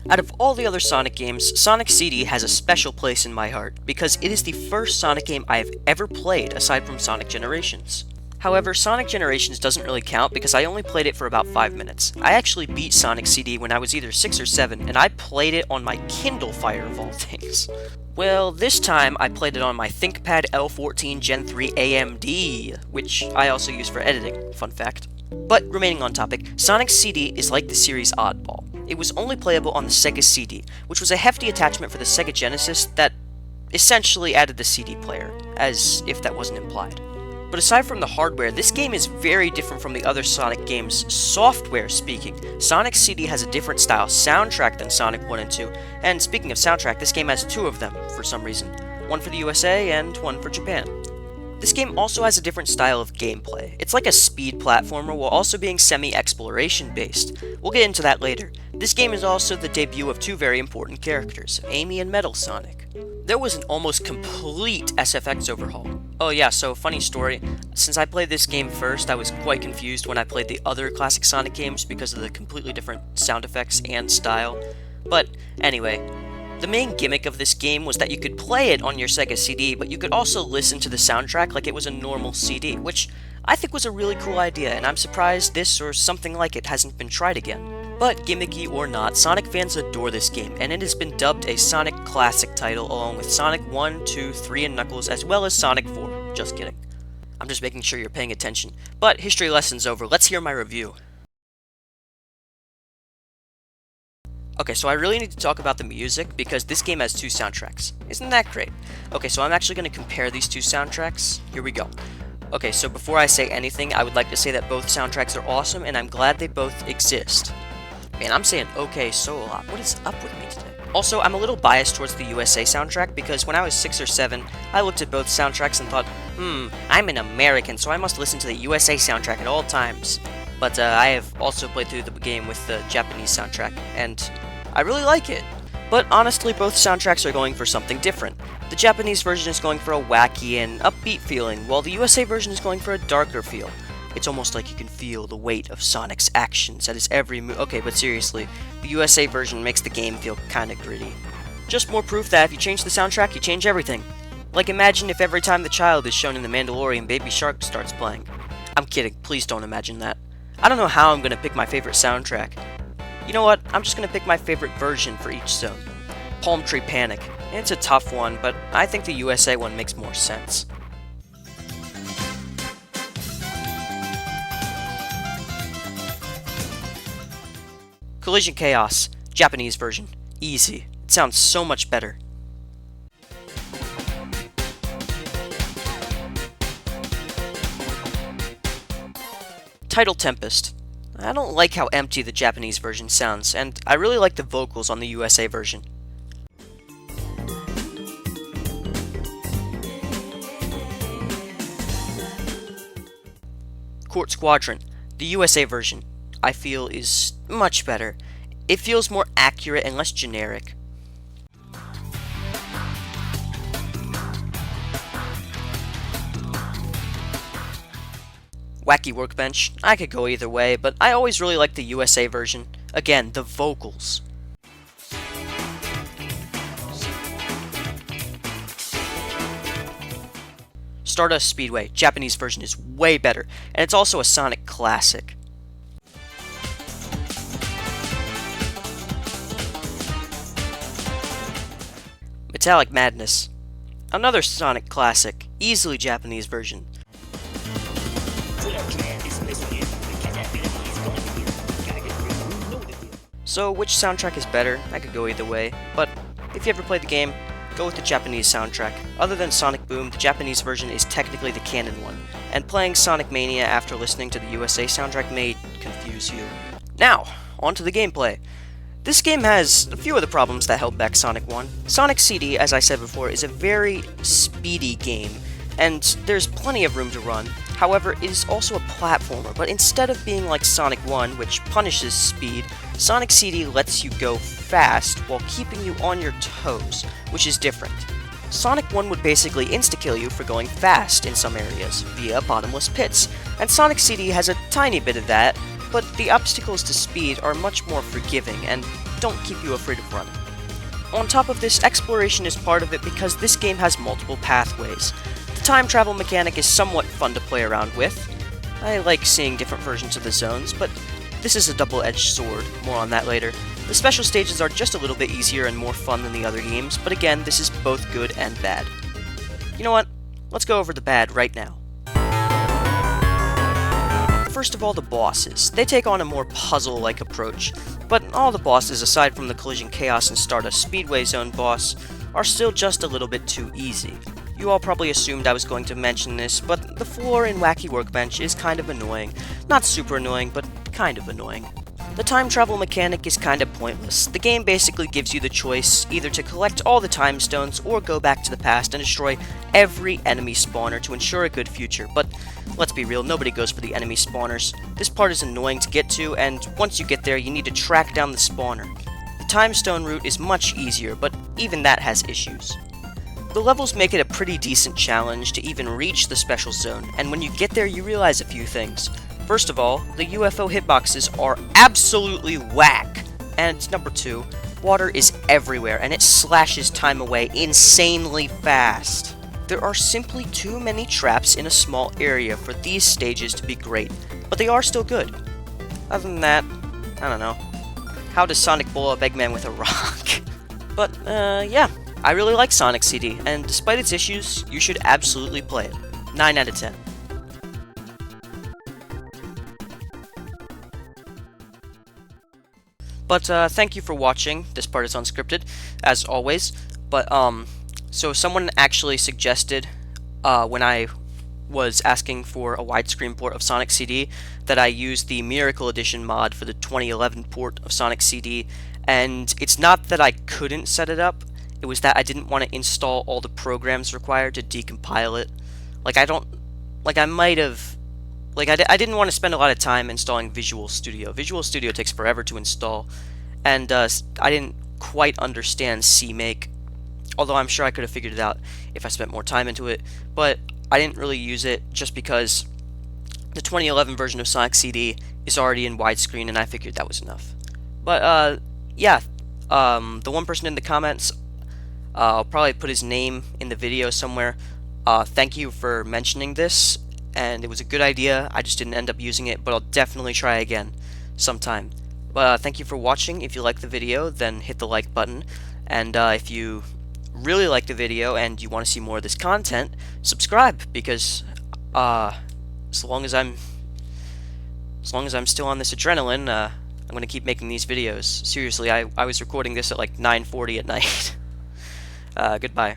Out of all the other Sonic games, Sonic CD has a special place in my heart, because it is the first Sonic game I have ever played aside from Sonic Generations. However, Sonic Generations doesn't really count because I only played it for about 5 minutes. I actually beat Sonic CD when I was either 6 or 7, and I played it on my Kindle Fire of all things. Well, this time I played it on my ThinkPad L14 Gen 3 AMD, which I also use for editing, fun fact. But remaining on topic, Sonic CD is like the series Oddball. It was only playable on the Sega CD, which was a hefty attachment for the Sega Genesis that essentially added the CD player, as if that wasn't implied. But aside from the hardware, this game is very different from the other Sonic games, software speaking. Sonic CD has a different style soundtrack than Sonic 1 and 2, and speaking of soundtrack, this game has 2 of them, for some reason. One for the USA and one for Japan. This game also has a different style of gameplay. It's like a speed platformer while also being semi-exploration based. We'll get into that later. This game is also the debut of 2 very important characters, Amy and Metal Sonic. There was an almost complete SFX overhaul. Oh yeah, so funny story. Since I played this game first, I was quite confused when I played the other classic Sonic games because of the completely different sound effects and style. But anyway, the main gimmick of this game was that you could play it on your Sega CD, but you could also listen to the soundtrack like it was a normal CD, which I think was a really cool idea, and I'm surprised this or something like it hasn't been tried again. But gimmicky or not, Sonic fans adore this game, and it has been dubbed a Sonic Classic title along with Sonic 1, 2, 3, and Knuckles, as well as Sonic 4. Just kidding. I'm just making sure you're paying attention. But history lesson's over, let's hear my review. Okay, so I really need to talk about the music, because this game has 2 soundtracks. Isn't that great? Okay, so I'm actually going to compare these 2 soundtracks. Here we go. Okay, so before I say anything, I would like to say that both soundtracks are awesome, and I'm glad they both exist. Man, I'm saying okay so a lot. What is up with me today? Also, I'm a little biased towards the USA soundtrack, because when I was 6 or 7, I looked at both soundtracks and thought, I'm an American, so I must listen to the USA soundtrack at all times. But I have also played through the game with the Japanese soundtrack, and I really like it. But honestly, both soundtracks are going for something different. The Japanese version is going for a wacky and upbeat feeling, while the USA version is going for a darker feel. It's almost like you can feel the weight of Sonic's actions at his every move. Okay, but seriously, the USA version makes the game feel kinda gritty. Just more proof that if you change the soundtrack, you change everything. Like imagine if every time the child is shown in The Mandalorian, Baby Shark starts playing. I'm kidding, please don't imagine that. I don't know how I'm gonna pick my favorite soundtrack. You know what, I'm just gonna pick my favorite version for each zone. Palmtree Panic. It's a tough one, but I think the USA one makes more sense. Collision Chaos, Japanese version. Easy. It sounds so much better. Tidal Tempest. I don't like how empty the Japanese version sounds, and I really like the vocals on the USA version. Quartz Quadrant, the USA version, I feel is much better. It feels more accurate and less generic. Wacky Workbench, I could go either way, but I always really like the USA version. Again, the vocals. Stardust Speedway, Japanese version is way better, and it's also a Sonic classic. Metallic Madness, another Sonic classic, easily Japanese version. So which soundtrack is better? I could go either way, but if you ever played the game, go with the Japanese soundtrack. Other than Sonic Boom, the Japanese version is technically the canon one, and playing Sonic Mania after listening to the USA soundtrack may confuse you. Now, on to the gameplay. This game has a few of the problems that held back Sonic 1. Sonic CD, as I said before, is a very speedy game, and there's plenty of room to run. However, it is also a platformer, but instead of being like Sonic 1, which punishes speed, Sonic CD lets you go fast while keeping you on your toes, which is different. Sonic 1 would basically insta-kill you for going fast in some areas, via bottomless pits, and Sonic CD has a tiny bit of that, but the obstacles to speed are much more forgiving and don't keep you afraid of running. On top of this, exploration is part of it because this game has multiple pathways. The time travel mechanic is somewhat fun to play around with. I like seeing different versions of the zones, but this is a double-edged sword. More on that later. The special stages are just a little bit easier and more fun than the other games, but again, this is both good and bad. You know what? Let's go over the bad right now. First of all, the bosses. They take on a more puzzle-like approach, but all the bosses, aside from the Collision Chaos and Stardust Speedway Zone boss, are still just a little bit too easy. You all probably assumed I was going to mention this, but the floor in Wacky Workbench is kind of annoying. Not super annoying, but kind of annoying. The time travel mechanic is kind of pointless. The game basically gives you the choice either to collect all the time stones or go back to the past and destroy every enemy spawner to ensure a good future, but let's be real, nobody goes for the enemy spawners. This part is annoying to get to, and once you get there, you need to track down the spawner. The time stone route is much easier, but even that has issues. The levels make it a pretty decent challenge to even reach the special zone, and when you get there, you realize a few things. First of all, the UFO hitboxes are absolutely whack, and number 2, water is everywhere and it slashes time away insanely fast. There are simply too many traps in a small area for these stages to be great, but they are still good. Other than that, I don't know. How does Sonic blow up Eggman with a rock? But, yeah, I really like Sonic CD, and despite its issues, you should absolutely play it. 9 out of 10. But, thank you for watching. This part is unscripted, as always. But, so someone actually suggested, when I was asking for a widescreen port of Sonic CD, that I use the Miracle Edition mod for the 2011 port of Sonic CD, and it's not that I couldn't set it up, it was that I didn't want to install all the programs required to decompile it. Like, I didn't want to spend a lot of time installing Visual Studio. Visual Studio takes forever to install, and I didn't quite understand CMake, although I'm sure I could have figured it out if I spent more time into it, but I didn't really use it just because the 2011 version of Sonic CD is already in widescreen, and I figured that was enough. But, yeah, the one person in the comments, I'll probably put his name in the video somewhere. Thank you for mentioning this, and it was a good idea. I just didn't end up using it, but I'll definitely try again sometime. But thank you for watching. If you like the video, then hit the like button, and if you really like the video and you want to see more of this content, subscribe, because as long as I'm still on this adrenaline, I'm gonna keep making these videos. Seriously, I was recording this at like 9:40 at night. Goodbye.